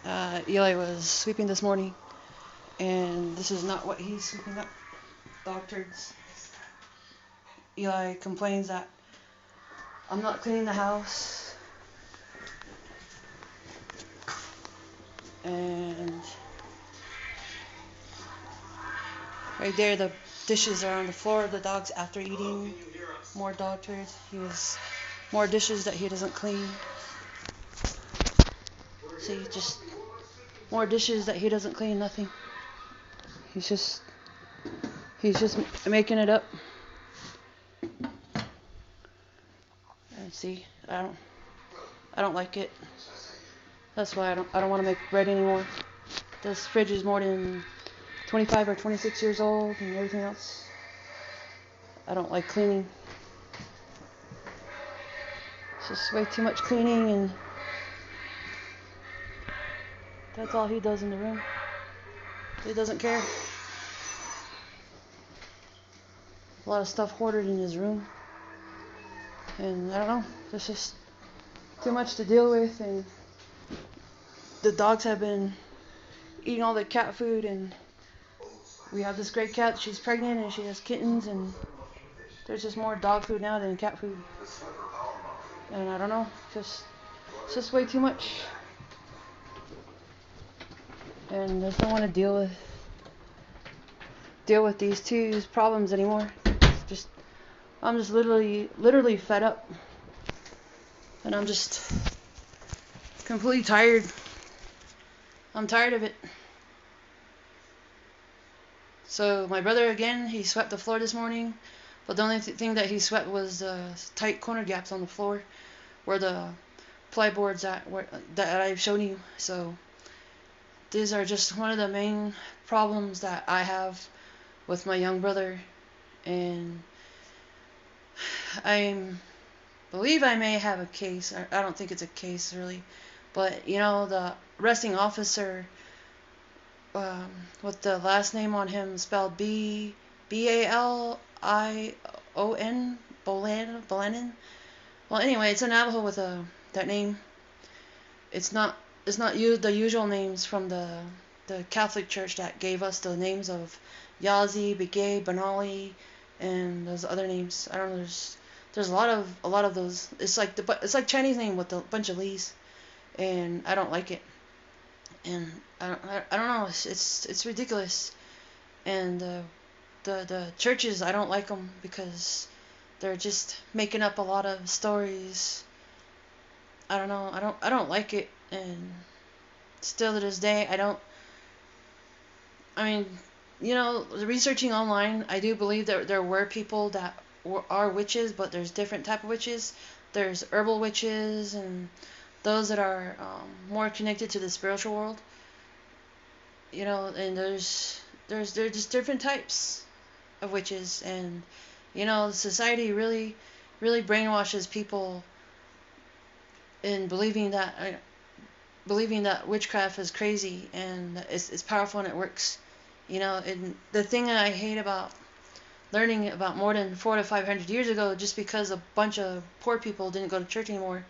Eli was sweeping this morning, and this is not what he's sweeping up. Dog turds. Eli complains that I'm not cleaning the house, and right there the dishes are on the floor of the dogs after eating. More dog turds. He has more dishes that he doesn't clean. See, just more dishes that he doesn't clean. Nothing. He's just making it up. And see, I don't like it. That's why I don't want to make bread anymore. This fridge is more than 25 or 26 years old, and everything else. I don't like cleaning. It's just way too much cleaning, and that's all he does in the room. He doesn't care. A lot of stuff hoarded in his room, and I don't know. There's just too much to deal with, and the dogs have been eating all the cat food, and we have this great cat. She's pregnant and she has kittens, and there's just more dog food now than cat food. And I don't know, it's just way too much. And I just don't want to deal with these two problems anymore. I'm just literally fed up, and I'm just completely tired. I'm tired of it. So my brother again, he swept the floor this morning, but the only thing that he swept was the tight corner gaps on the floor where the plyboards that I've shown you. So these are just one of the main problems that I have with my young brother, and I believe I may have a case. I don't think it's a case really, but you know, the arresting officer with the last name on him spelled Balion, Bolanin. Well, anyway, it's a Navajo with that name. It's not the usual names from the Catholic Church that gave us the names of Yazi, Begay, Benali, and those other names. I don't know. There's a lot of those. It's like Chinese name with a bunch of Lees, and I don't like it. And I don't know. It's ridiculous. And the churches, I don't like them because they're just making up a lot of stories. I don't know. I don't like it, and still to this day I mean, you know, researching online, I do believe that there were people that are witches, but there's different type of witches. There's herbal witches and those that are more connected to the spiritual world. You know, and there's just different types of witches, and you know, society really brainwashes people in believing that witchcraft is crazy and it's powerful and it works. You know, and the thing that I hate about learning about more than 400 to 500 years ago, just because a bunch of poor people didn't go to church anymore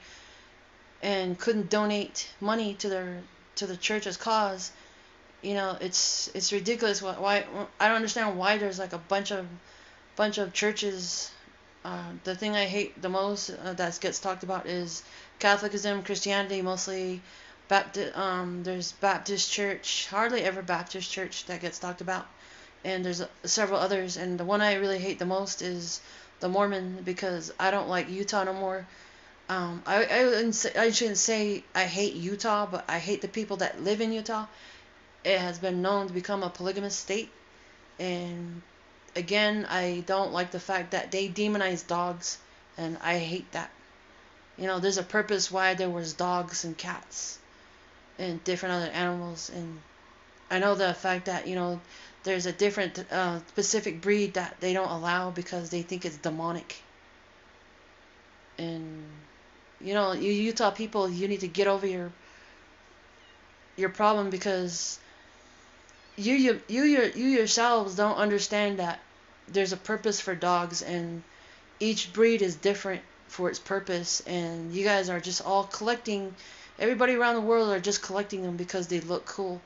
and couldn't donate money to the church's cause. You know, it's ridiculous. Why I don't understand why there's like a bunch of churches. The thing I hate the most that gets talked about is Catholicism, Christianity, mostly Baptist. There's Baptist church, hardly ever Baptist church that gets talked about, and there's several others. And the one I really hate the most is the Mormon, because I don't like Utah no more. I shouldn't say I hate Utah, but I hate the people that live in Utah. It has been known to become a polygamous state, and again, I don't like the fact that they demonize dogs, and I hate that. You know, there's a purpose why there was dogs and cats and different other animals, and I know the fact that, you know, there's a different specific breed that they don't allow because they think it's demonic. And you know, you Utah people, you need to get over your problem, because you yourselves don't understand that there's a purpose for dogs, and each breed is different for its purpose, and you guys are just all collecting Everybody around the world are just collecting them because they look cool.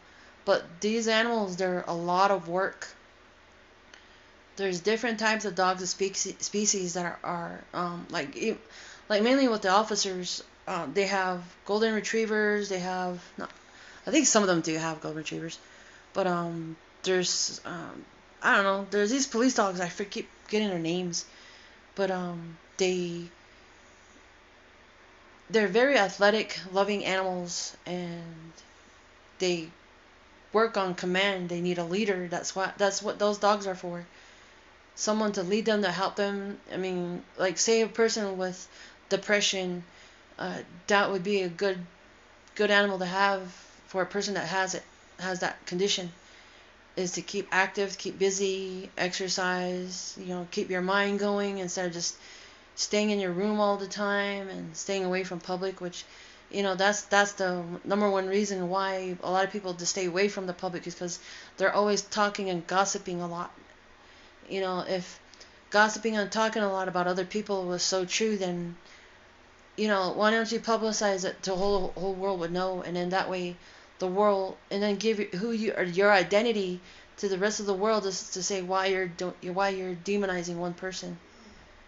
But these animals, they're a lot of work. There's different types of dogs and species that are like mainly with the officers. They have golden retrievers. They have no, I think some of them do have golden retrievers, but there's I don't know. There's these police dogs. I keep getting their names, but they're very athletic, loving animals, and they work on command. They need a leader. That's what those dogs are for. Someone to lead them, to help them. I mean, like say a person with depression, that would be a good animal to have for a person that has that condition. Is to keep active, keep busy, exercise. Keep your mind going instead of just staying in your room all the time and staying away from public, which that's the number one reason why a lot of people just stay away from the public, is because they're always talking and gossiping a lot. If gossiping and talking a lot about other people was so true, then why don't you publicize it to the whole world would know, and then that way the world, and then give who you or your identity to the rest of the world, is to say why you're demonizing one person.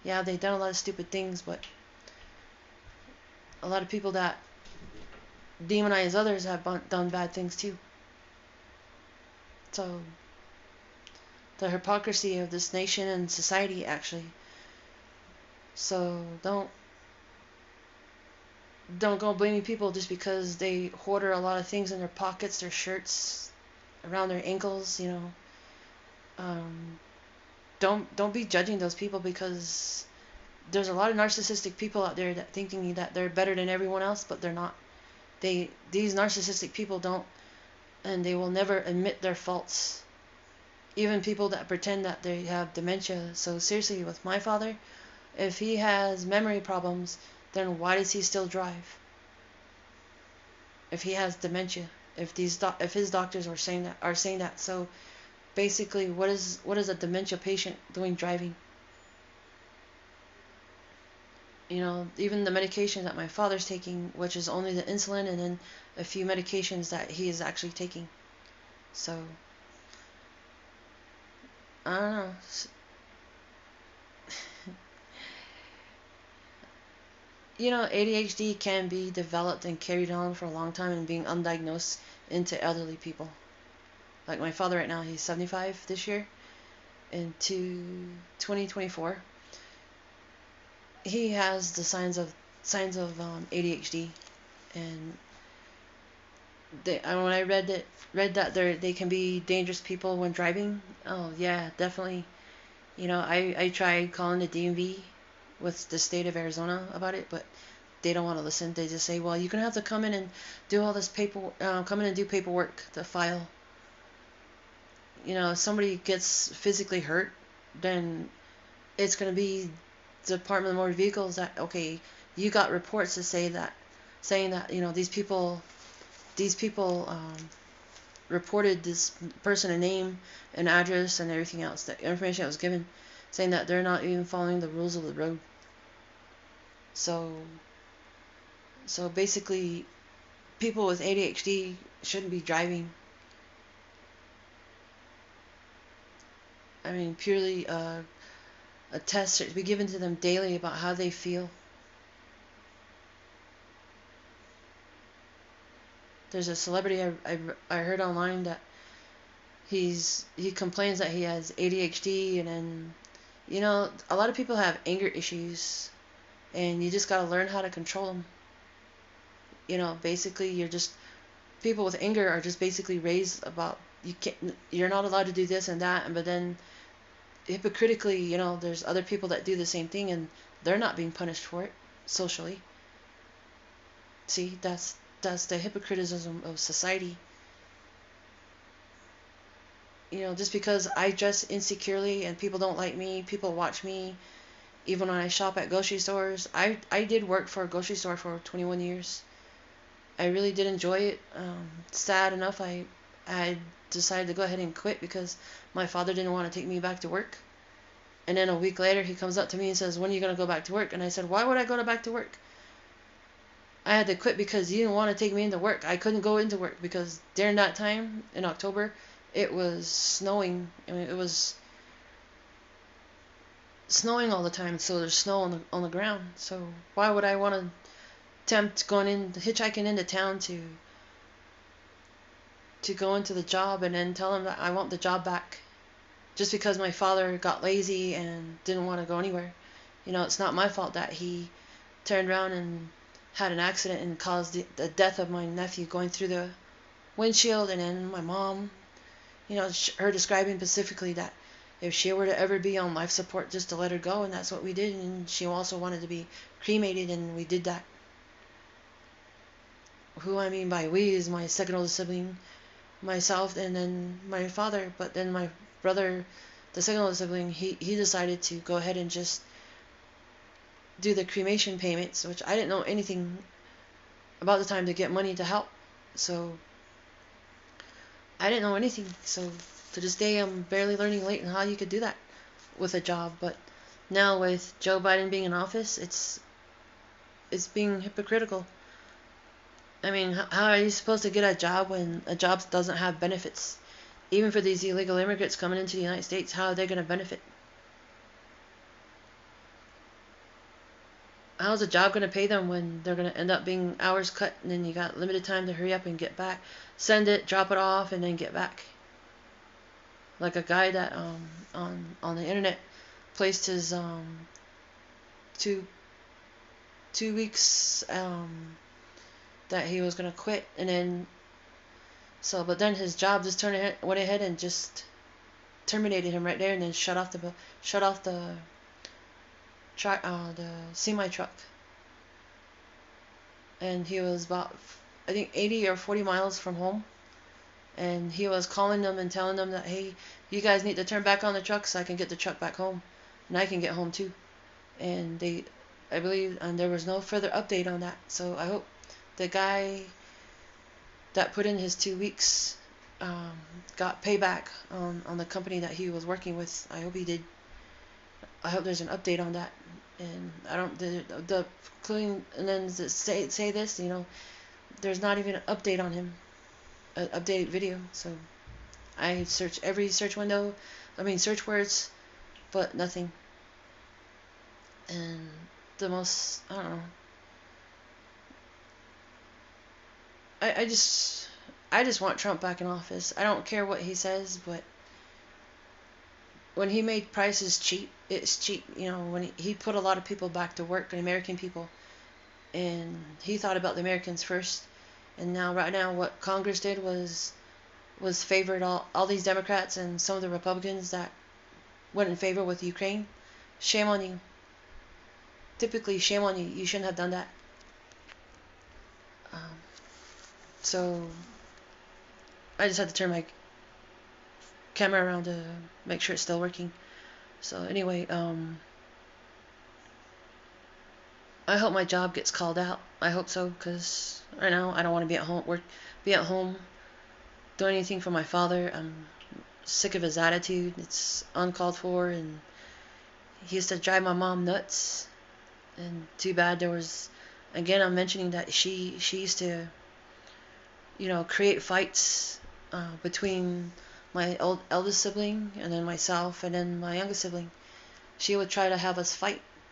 Yeah, they've done a lot of stupid things, but a lot of people that demonize others have done bad things too. So the hypocrisy of this nation and society, actually. So don't go blaming people just because they hoard a lot of things in their pockets, their shirts, around their ankles. Don't be judging those people, because there's a lot of narcissistic people out there that thinking that they're better than everyone else, but they're not. These narcissistic people don't, and they will never admit their faults. Even people that pretend that they have dementia. So seriously, with my father, if he has memory problems, then why does he still drive? If he has dementia, if his doctors are saying that, so basically, what is a dementia patient doing driving? Even the medication that my father's taking, which is only the insulin and then a few medications that he is actually taking. So I don't know. ADHD can be developed and carried on for a long time and being undiagnosed into elderly people. Like my father right now, he's 75 this year. Into 2024, he has the signs of ADHD, and when I read that they can be dangerous people when driving. Oh yeah, definitely. I tried calling the DMV with the state of Arizona about it, but they don't want to listen. They just say, well, you're going to have to come in and do all this come in and do paperwork to file. If somebody gets physically hurt, then it's going to be the Department of Motor Vehicles that, okay, you got reports to saying that, these people reported this person a name, an address, and everything else, the information that was given, saying that they're not even following the rules of the road. So basically, people with ADHD shouldn't be driving. I mean, purely a test should be given to them daily about how they feel. There's a celebrity I heard online that he complains that he has ADHD, and then a lot of people have anger issues, and you just gotta learn how to control them. Basically, people with anger are just basically raised about you're not allowed to do this and that, but then hypocritically, there's other people that do the same thing and they're not being punished for it socially. See, that's the hypocriticism of society. Just because I dress insecurely and people don't like me, people watch me, even when I shop at grocery stores. I did work for a grocery store for 21 years. I really did enjoy it. Sad enough, I decided to go ahead and quit because my father didn't want to take me back to work. And then a week later, he comes up to me and says, when are you going to go back to work? And I said, why would I go back to work? I had to quit because he didn't want to take me into work. I couldn't go into work because during that time in October, it was snowing. I mean, it was snowing all the time, so there's snow on the ground. So why would I want to attempt going in hitchhiking into town to go into the job and then tell him that I want the job back just because my father got lazy and didn't want to go anywhere? You know, it's not my fault that he turned around and had an accident and caused the death of my nephew going through the windshield, and then my mom, you know, her describing specifically that if she were to ever be on life support, just to let her go, and that's what we did. And she also wanted to be cremated, and we did that. Who I mean by we is my second oldest sibling, myself, and then my father. But then my brother, the second oldest sibling, he decided to go ahead and just do the cremation payments, which I didn't know anything about the time to get money to help. So I didn't know anything. So to this day, I'm barely learning late on how you could do that with a job. But now with Joe Biden being in office, it's being hypocritical. I mean, how are you supposed to get a job when a job doesn't have benefits? Even for these illegal immigrants coming into the United States, how are they going to benefit? How's a job going to pay them when they're going to end up being hours cut, and then you got limited time to hurry up and get back, send it, drop it off, and then get back? Like a guy that on the internet placed his 2 weeks that he was going to quit, and then but then his job just went ahead and just terminated him right there, and then shut off the semi truck. And he was about, I think, 80 or 40 miles from home, and he was calling them and telling them that, hey, you guys need to turn back on the truck so I can get the truck back home, and I can get home too. And I believe, and there was no further update on that. So I hope the guy that put in his 2 weeks got payback on the company that he was working with. I hope he did. I hope there's an update on that. And I don't the including, and then say this, you know, there's not even an update on him, an updated video. So I search every search words, but nothing. And the most, I don't know, I just want Trump back in office. I don't care what he says, but when he made prices cheap, it's cheap. You know, when he put a lot of people back to work, American people, and he thought about the Americans first. And now, right now, what Congress did was favored all these Democrats and some of the Republicans that went in favor with Ukraine. Shame on you. Typically, shame on you. You shouldn't have done that. So I just had to turn my camera around to make sure it's still working. So anyway, I hope my job gets called out. I hope so, because right now I don't want to be at home doing anything for my father. I'm sick of his attitude. It's uncalled for, and he used to drive my mom nuts. And too bad there was, again, I'm mentioning that she used to, you know, create fights between my eldest sibling and then myself and then my youngest sibling. She would try to have us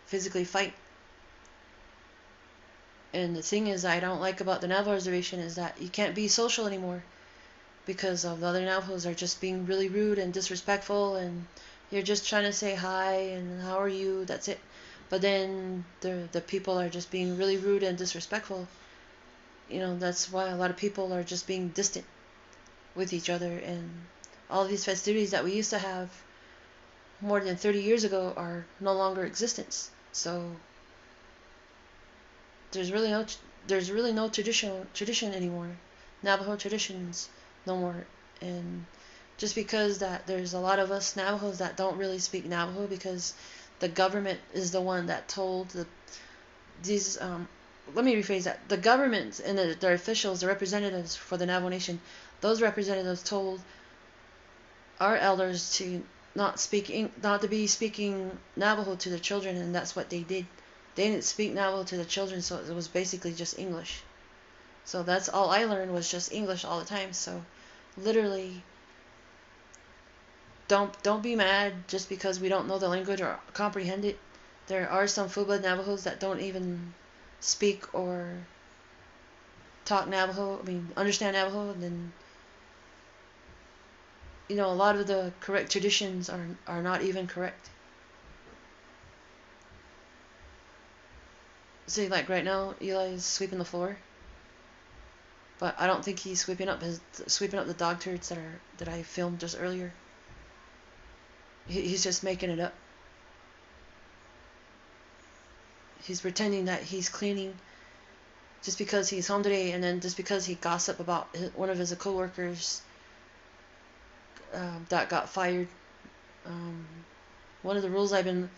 physically fight. And the thing is, I don't like about the Navajo reservation is that you can't be social anymore because of the other Navajos are just being really rude and disrespectful, and you're just trying to say hi and how are you, that's it. But then the people are just being really rude and disrespectful. You know, that's why a lot of people are just being distant with each other, and all these festivities that we used to have more than 30 years ago are no longer existence. So there's really no tradition anymore. Navajo traditions no more. And just because that there's a lot of us Navajos that don't really speak Navajo because the government is the one that told these let me rephrase that. The government and their officials, the representatives for the Navajo Nation, those representatives told our elders to not to be speaking Navajo to their children, and that's what they did. they didn't speak Navajo to the children, so it was basically just English. So that's all I learned was just English all the time. So literally, don't be mad just because we don't know the language or comprehend it. There are some full-blood Navajos that don't even speak or talk Navajo. I mean, understand Navajo, and then a lot of the correct traditions are not even correct. See, like right now, Eli is sweeping the floor, but I don't think he's sweeping up the dog turds that I filmed just earlier. He's just making it up. He's pretending that he's cleaning just because he's home today, and then just because he gossiped about one of his coworkers that got fired. One of the rules I've been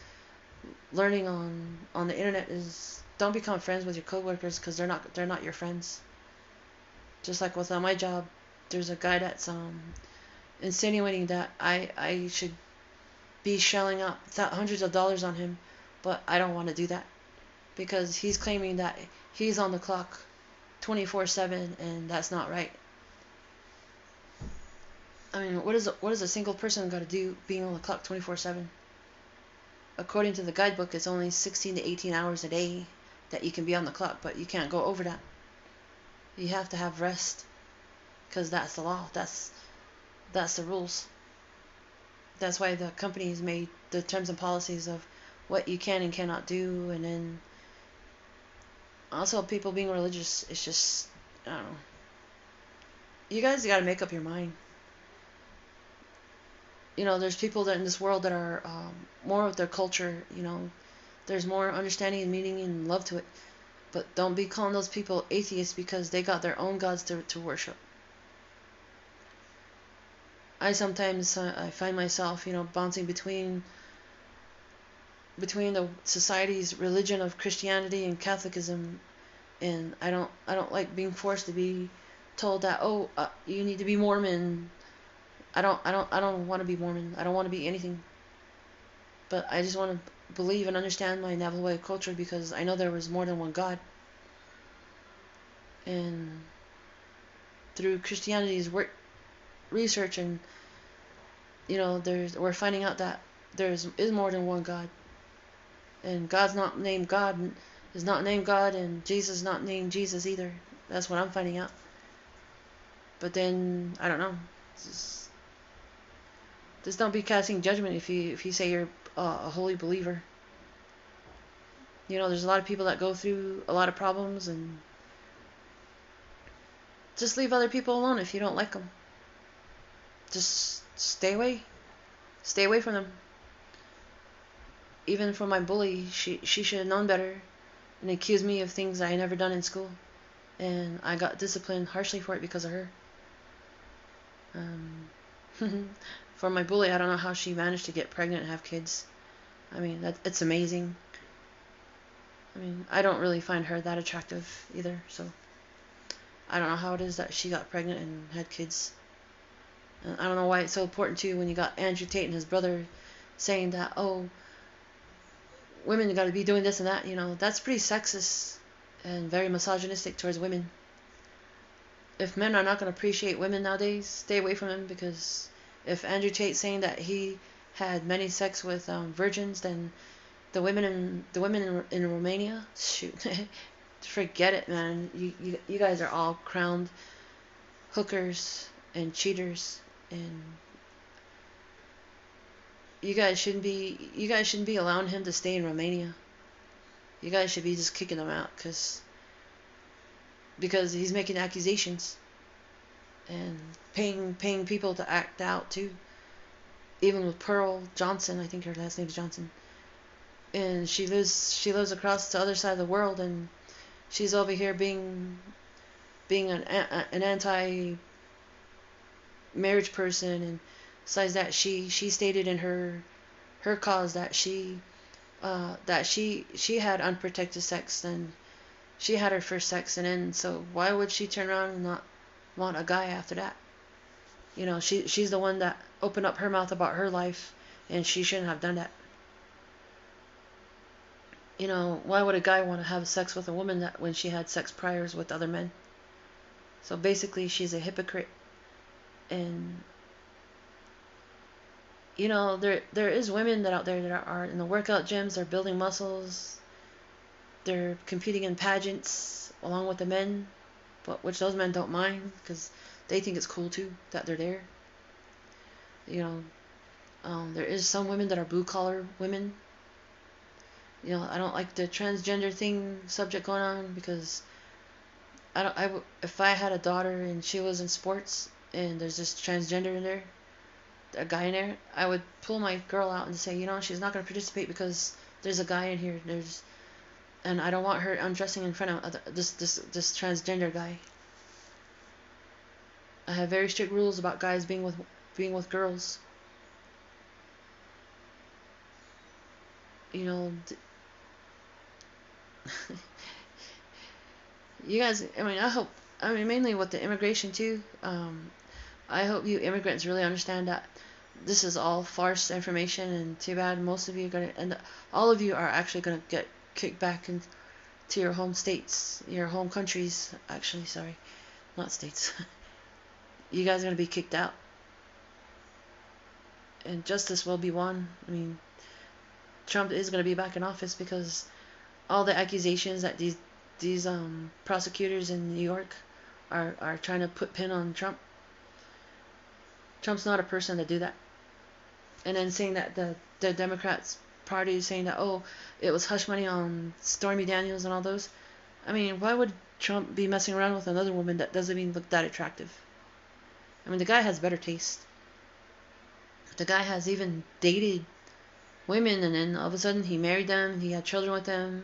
learning on the internet is don't become friends with your coworkers because they're not your friends. Just like with my job, there's a guy that's insinuating that I should be shelling out hundreds of dollars on him, but I don't want to do that because he's claiming that he's on the clock 24/7, and that's not right. I mean, what is a single person got to do being on the clock 24/7? According to the guidebook, it's only 16 to 18 hours a day that you can be on the clock, but you can't go over that. You have to have rest because that's the law. That's the rules. That's why the companies made the terms and policies of what you can and cannot do, and then also people being religious. It's just, I don't know. You guys got to make up your mind. There's people that in this world that are more of their culture. There's more understanding and meaning and love to it. But don't be calling those people atheists because they got their own gods to worship. I sometimes I find myself, bouncing between the society's religion of Christianity and Catholicism, and I don't like being forced to be told that you need to be Mormon. I don't want to be Mormon. I don't want to be anything. But I just want to believe and understand my Navajo culture because I know there was more than one God. And through Christianity's research and we're finding out that there is more than one God. And God's not named God is not named God, and Jesus is not named Jesus either. That's what I'm finding out. But then I don't know. Just don't be casting judgment if you say you're a holy believer. There's a lot of people that go through a lot of problems, and just leave other people alone if you don't like them. Just stay away. Stay away from them. Even from my bully, she should have known better and accused me of things I never done in school. And I got disciplined harshly for it because of her. For my bully, I don't know how she managed to get pregnant and have kids. I mean, it's amazing. I mean, I don't really find her that attractive either, so I don't know how it is that she got pregnant and had kids. And I don't know why it's so important too when you got Andrew Tate and his brother saying that, women got to be doing this and that. That's pretty sexist and very misogynistic towards women. If men are not going to appreciate women nowadays, stay away from them, because if Andrew Tate's saying that he had many sex with virgins, then the women in Romania, shoot, forget it, man. You guys are all crowned hookers and cheaters, and you guys shouldn't be allowing him to stay in Romania. You guys should be just kicking him out because he's making accusations and paying people to act out too. Even with Pearl Johnson, I think her last name is Johnson, and she lives across the other side of the world, and she's over here being an anti-marriage person, and besides that, she stated in her cause that she had unprotected sex, and she had her first sex, and then so why would she turn around and not want a guy after that? She's the one that opened up her mouth about her life, and she shouldn't have done that. You know, why would a guy want to have sex with a woman that when she had sex priors with other men? So basically, she's a hypocrite. And you know, there is women that out there that are in the workout gyms. They're building muscles. They're competing in pageants along with the men, but which those men don't mind because they think it's cool too that they're there. You know, there is some women that are blue collar women. You know, I don't like the transgender thing subject going on because I don't. If I had a daughter and she was in sports and there's this transgender in there, a guy in there, I would pull my girl out and say, you know, she's not going to participate because there's a guy in here. And I don't want her undressing in front of this transgender guy. I have very strict rules about guys being with girls. You know, you guys. I mean, I hope. I mean, mainly with the immigration too. I hope you immigrants really understand that this is all farce information, and too bad most of you are gonna, and all of you are actually gonna get kicked back into your home states, your home countries. Actually, sorry, not states. You guys are gonna be kicked out, and justice will be won. I mean, Trump is gonna be back in office because all the accusations that these prosecutors in New York are trying to put pin on Trump. Trump's not a person to do that. And then saying that the Democrats party is saying that, oh, it was hush money on Stormy Daniels and all those. I mean, why would Trump be messing around with another woman that doesn't even look that attractive? I mean, the guy has better taste. The guy has even dated women, and then all of a sudden he married them, and he had children with them,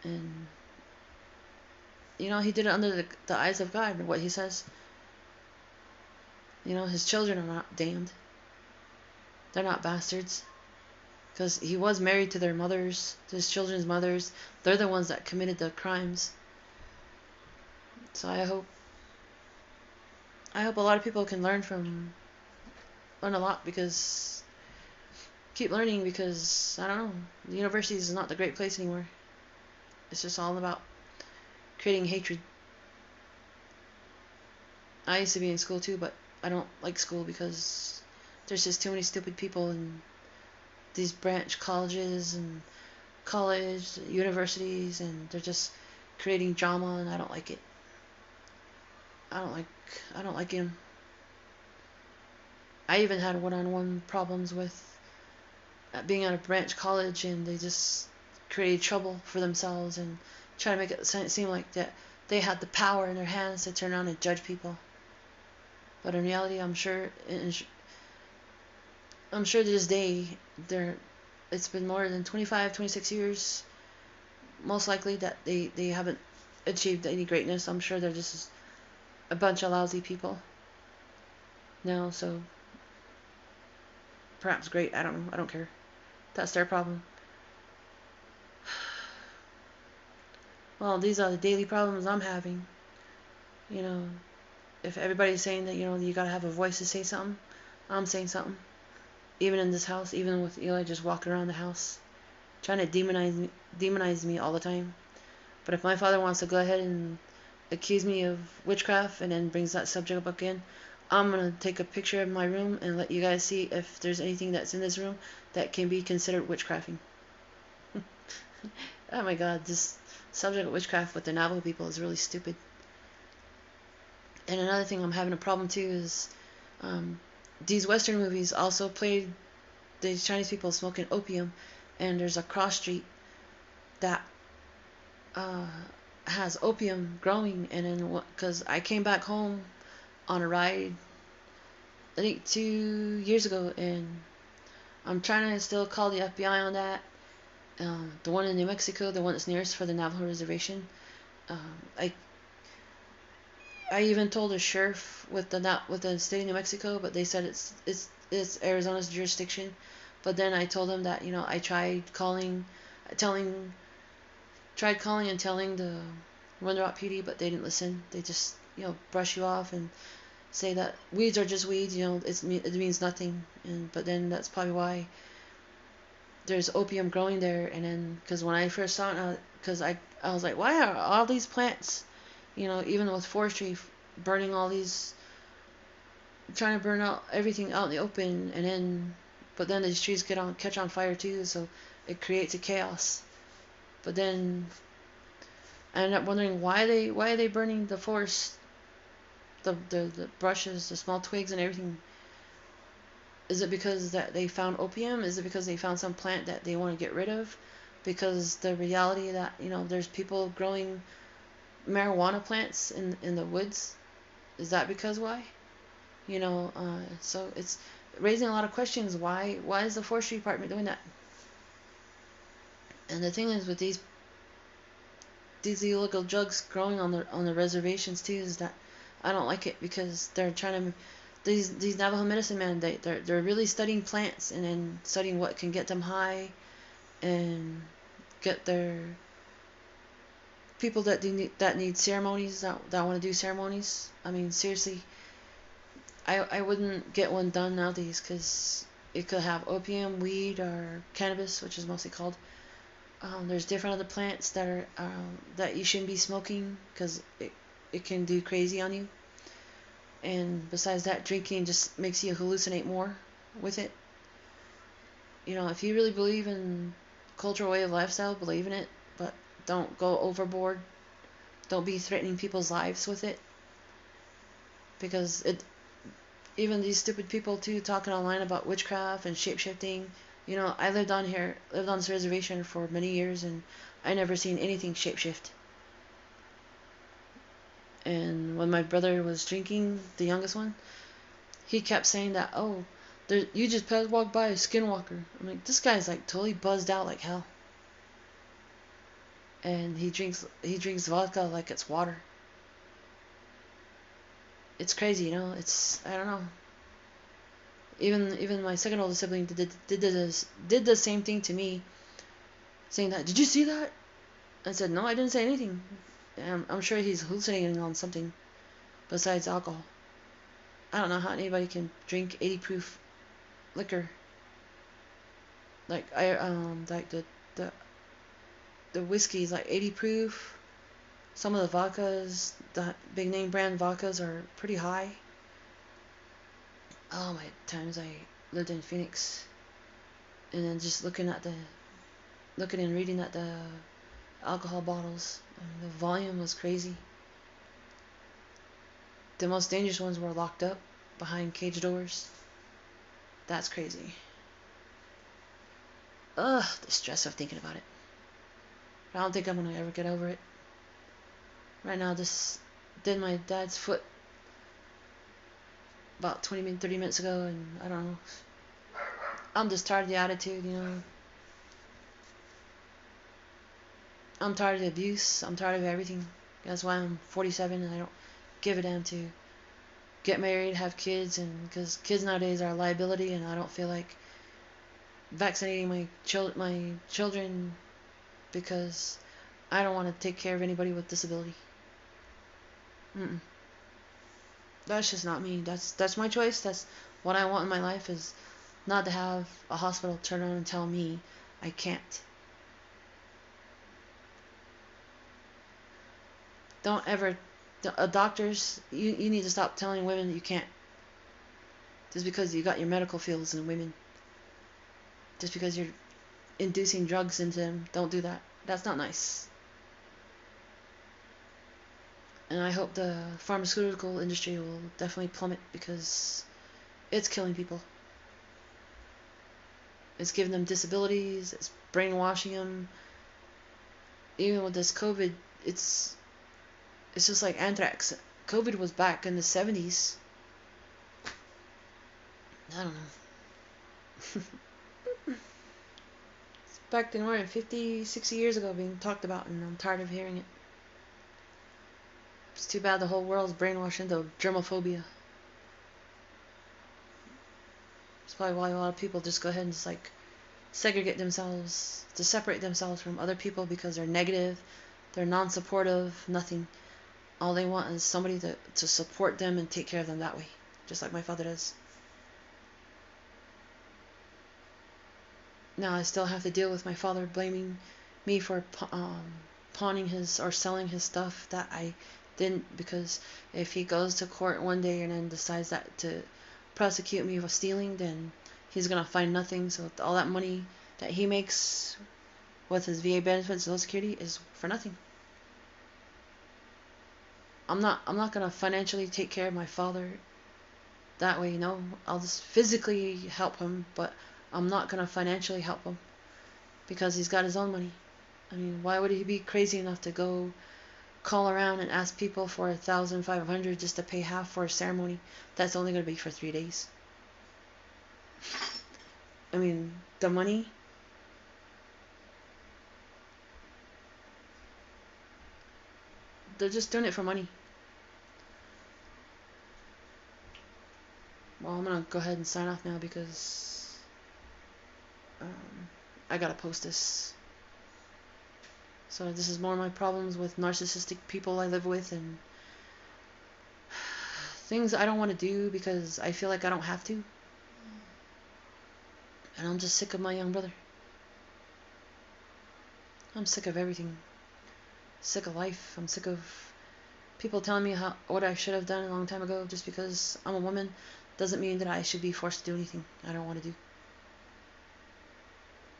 and you know, he did it under the eyes of God, what he says. You know, his children are not damned. They're not bastards. Because he was married to their mothers, to his children's mothers. They're the ones that committed the crimes. So I hope a lot of people can learn a lot, because keep learning, because I don't know, the university is not the great place anymore. It's just all about creating hatred. I used to be in school too, but I don't like school because there's just too many stupid people in these branch colleges and universities, and they're just creating drama, and I don't like it. I don't like him. I even had one-on-one problems with being at a branch college, and they just created trouble for themselves and try to make it seem like that they had the power in their hands to turn around and judge people. But in reality, I'm sure to this day, it's been more than 25, 26 years, most likely, that they haven't achieved any greatness. I'm sure they're just a bunch of lousy people now, so perhaps great, I don't know, I don't care. That's their problem. Well, these are the daily problems I'm having. You know, if everybody's saying that, you know, you gotta have a voice to say something, I'm saying something. Even in this house, even with Eli just walking around the house, trying to demonize me all the time. But if my father wants to go ahead and accuse me of witchcraft and then brings that subject up again, I'm going to take a picture of my room and let you guys see if there's anything that's in this room that can be considered witchcrafting. Oh my god, this subject of witchcraft with the Navajo people is really stupid. And another thing I'm having a problem too is these Western movies also played these Chinese people smoking opium, and there's a cross street that has opium growing, and then because I came back home on a ride, I think 2 years ago, and I'm trying to still call the FBI on that. The one in New Mexico, the one that's nearest for the Navajo reservation. I even told the sheriff with the state of New Mexico, but they said it's Arizona's jurisdiction. But then I told them that, you know, I tried calling and telling the Window Rock PD, but they didn't listen. They just, you know, brush you off and say that weeds are just weeds, you know, it means nothing. But then that's probably why there's opium growing there, and then because when I first saw it, because I was like, why are all these plants, even with forestry, burning all these, trying to burn out everything out in the open, and then but then these trees catch on fire too, so it creates a chaos. But then I ended up wondering why are they burning the forest, the brushes, the small twigs and everything. Is it because that they found opium? Is it because they found some plant that they want to get rid of? Because the reality that, there's people growing marijuana plants in the woods. Is that because why? So it's raising a lot of questions. Why is the forestry department doing that? And the thing is with these illegal drugs growing on the reservations too is that I don't like it, because they're trying to, these Navajo medicine men, they're really studying plants and then studying what can get them high and get their people that need ceremonies, that want to do ceremonies. I mean, seriously, I wouldn't get one done nowadays, because it could have opium, weed, or cannabis, which is mostly called. There's different other plants that you shouldn't be smoking, because it can do crazy on you. And besides that, drinking just makes you hallucinate more with it. If you really believe in cultural way of lifestyle, believe in it, but don't go overboard. Don't be threatening people's lives with it, because even these stupid people too talking online about witchcraft and shape-shifting. I lived on this reservation for many years, and I never seen anything shape-shift. And when my brother was drinking, the youngest one, he kept saying that, oh, you just walked by a skinwalker. I'm like, this guy's like totally buzzed out like hell. And he drinks vodka like it's water. It's crazy, it's, I don't know. Even my second oldest sibling did the same thing to me, saying that, did you see that? I said, no, I didn't say anything. I'm sure he's hallucinating on something besides alcohol. I don't know how anybody can drink 80 proof liquor. Like like the whiskey is like 80 proof. Some of the vodkas, the big name brand vodkas, are pretty high. Oh, my times I lived in Phoenix, and then just looking and reading at the alcohol bottles, the volume was crazy. The most dangerous ones were locked up behind cage doors. That's crazy. Ugh, the stress of thinking about it. I don't think I'm gonna ever get over it. Right now, this did my dad's foot about 30 minutes ago, and I don't know. I'm just tired of the attitude, I'm tired of the abuse. I'm tired of everything. That's why I'm 47 and I don't give a damn to get married, have kids, and because kids nowadays are a liability, and I don't feel like vaccinating my children, because I don't want to take care of anybody with disability. That's just not me. That's my choice. That's what I want in my life, is not to have a hospital turn around and tell me I can't. Don't ever, doctors, you need to stop telling women you can't. Just because you got your medical fields in women. Just because you're inducing drugs into them. Don't do that. That's not nice. And I hope the pharmaceutical industry will definitely plummet, because it's killing people. It's giving them disabilities. It's brainwashing them. Even with this COVID, it's just like anthrax. COVID was back in the 70s. I don't know. It's back then, more 50, 60 years ago being talked about, and I'm tired of hearing it. It's too bad the whole world's brainwashed into germophobia. That's probably why a lot of people just go ahead and just like segregate themselves, to separate themselves from other people, because they're negative, they're non-supportive, nothing. All they want is somebody to support them and take care of them that way, just like my father does. Now I still have to deal with my father blaming me for pawning his or selling his stuff that I didn't, because if he goes to court one day and then decides that to prosecute me for stealing, then he's gonna find nothing. So all that money that he makes with his VA benefits and Social Security is for nothing. I'm not gonna financially take care of my father that way. No, I'll just physically help him, but I'm not gonna financially help him because he's got his own money. I mean, why would he be crazy enough to go call around and ask people for $1,500 just to pay half for a ceremony that's only going to be for 3 days? I mean, the money. They're just doing it for money. Well, I'm going to go ahead and sign off now because I got to post this. So this is more of my problems with narcissistic people I live with and things I don't want to do because I feel like I don't have to. And I'm just sick of my young brother. I'm sick of everything. Sick of life. I'm sick of people telling me what I should have done a long time ago. Just because I'm a woman doesn't mean that I should be forced to do anything I don't want to do.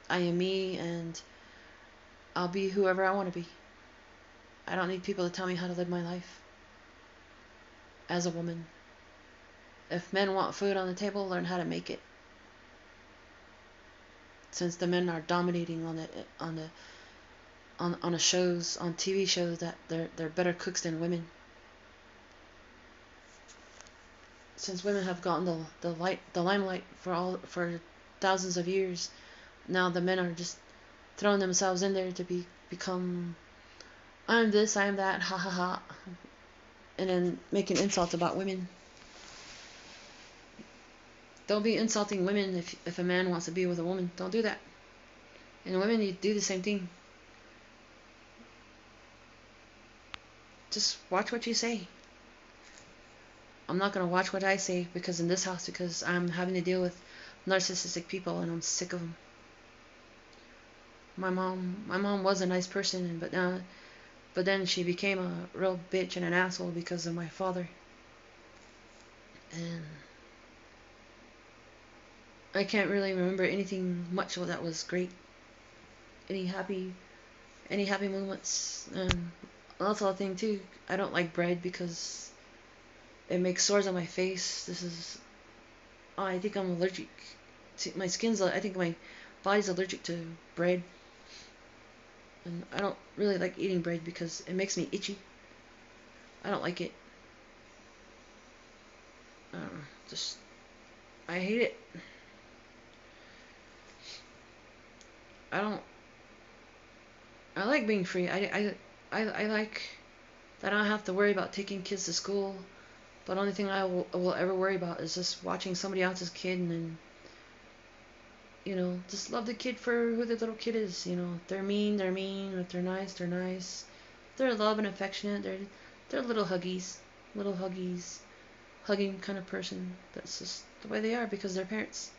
I am me, and I'll be whoever I want to be. I don't need people to tell me how to live my life. As a woman, if men want food on the table, learn how to make it. Since the men are dominating on the shows, on TV shows, that they're better cooks than women. Since women have gotten the limelight for thousands of years, now the men are just throwing themselves in there to become I'm this, I'm that, ha ha ha, and then making insults about women. Don't be insulting women if a man wants to be with a woman. Don't do that. And women need to do the same thing. Just watch what you say. I'm not going to watch what I say because I'm having to deal with narcissistic people and I'm sick of them. My mom was a nice person, but then she became a real bitch and an asshole because of my father. And I can't really remember anything much that was great. Any happy moments. Also a thing too, I don't like bread because it makes sores on my face. I think I'm allergic to my skin's. I think my body's allergic to bread, and I don't really like eating bread because it makes me itchy. I don't like it. I hate it. I like being free. I like that I don't have to worry about taking kids to school. But the only thing I will ever worry about is just watching somebody else's kid and then, just love the kid for who the little kid is. If they're mean, they're mean. If they're nice, they're nice. If they're love and affectionate, they're little huggies, hugging kind of person. That's just the way they are because they're parents.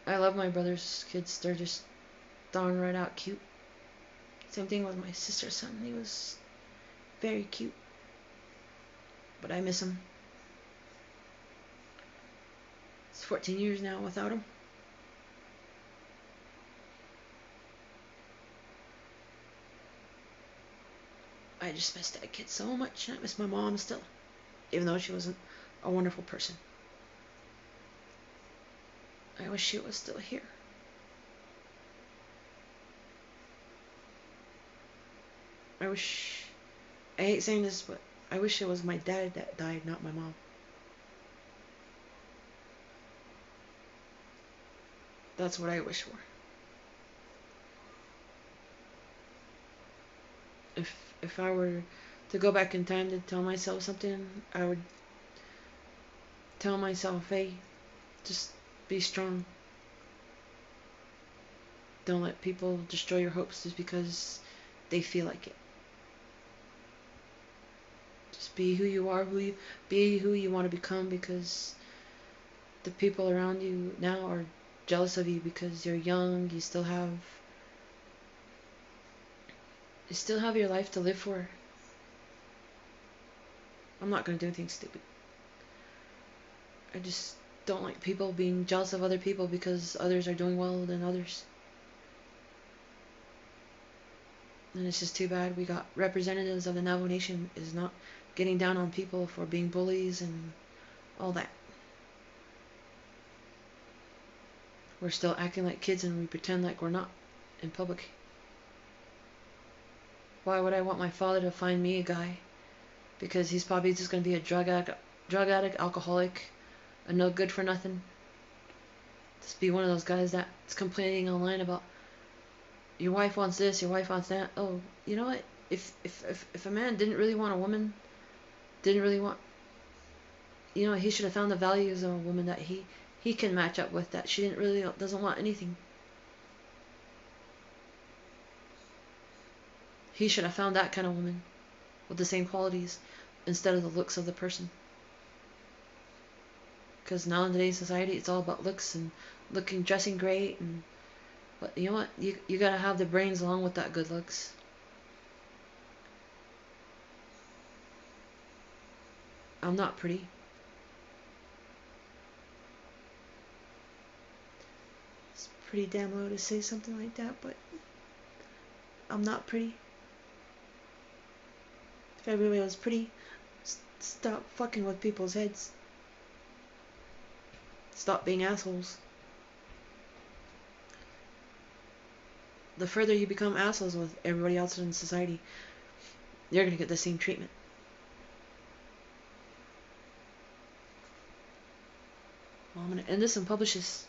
I love my brother's kids. They're just darn right out cute. Same thing with my sister's son. He was very cute. But I miss him. It's 14 years now without him. I just miss that kid so much. And I miss my mom still. Even though she wasn't a wonderful person. I wish she was still here. I hate saying this, but I wish it was my dad that died, not my mom. That's what I wish for. If I were to go back in time to tell myself something, I would tell myself, hey, just be strong. Don't let people destroy your hopes just because they feel like it. Just be who you are, be who you want to become, because the people around you now are jealous of you because you're young, you still have your life to live for. I'm not gonna do anything stupid. I just don't like people being jealous of other people because others are doing well than others. And it's just too bad we got representatives of the Navajo Nation is not getting down on people for being bullies and all that. We're still acting like kids and we pretend like we're not in public. Why would I want my father to find me a guy? Because he's probably just going to be a drug addict, alcoholic, a no good for nothing. Just be one of those guys that's complaining online about your wife wants this, your wife wants that. Oh, you know what? If a man didn't really want a woman, didn't really want, he should have found the values of a woman that he can match up with, that she doesn't want anything. He should have found that kind of woman with the same qualities instead of the looks of the person. Because now in today's society, it's all about looks and dressing great, but you know what? You gotta have the brains along with that good looks. I'm not pretty. It's pretty damn low to say something like that, but I'm not pretty. If everybody was pretty, stop fucking with people's heads. Stop being assholes. The further you become assholes with everybody else in society, you're gonna get the same treatment. Well, I'm gonna end this and publish this.